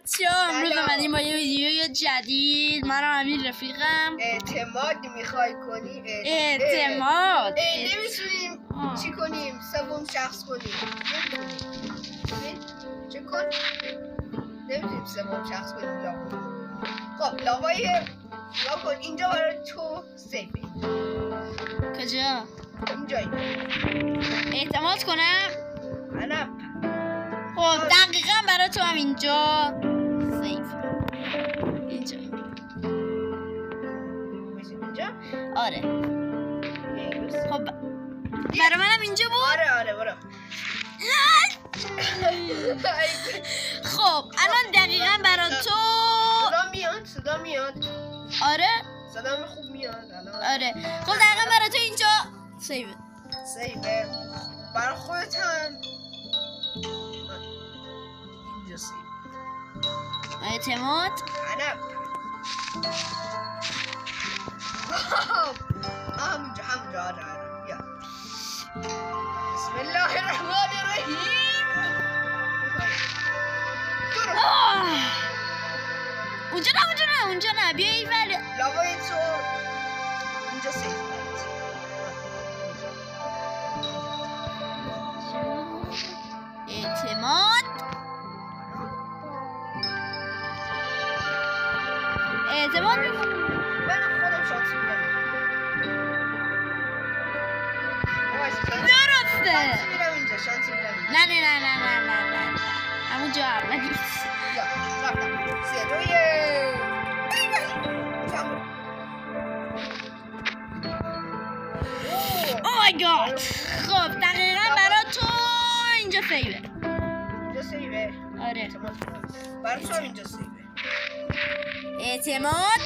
بچه ها امروز اومدیم با یه ویدیوی جدید. من امیر رفیقم. اعتماد میخوای کنی؟ اعتماد نمیتونیم چی کنیم؟ سوم شخص کنیم. چه کن؟ نمیتونیم سوم شخص کنیم. خب لاوای کن اینجا برای تو سیفه. کجا؟ اینجا اعتماد کنم؟ منم. خب دقیقا برای تو هم اینجا سیف. اینجا آره. خب برای منم اینجا بود. آره برو. خب الان دقیقا برای تو صدا میاد. آره صدا خوب میاد الان. آره. خب دقیقا برای تو اینجا سیفه. برای خودت هم اینجا سیف. اعتماد همونجا آره بیا. بسم الله الرحمن الرحیم. اونجا نه بیا این ولی لاوای تو اینجا سیف کنید. اعتماد من خودم شانسی میدم. درسته. شانسی میدم اینجا. نه همونجا اولی. یا رفتم 3 2 1 او مای گاد. خب دقیقا برای تو اینجا سیبه. آره برای تو اینجا سیبه. اعتماد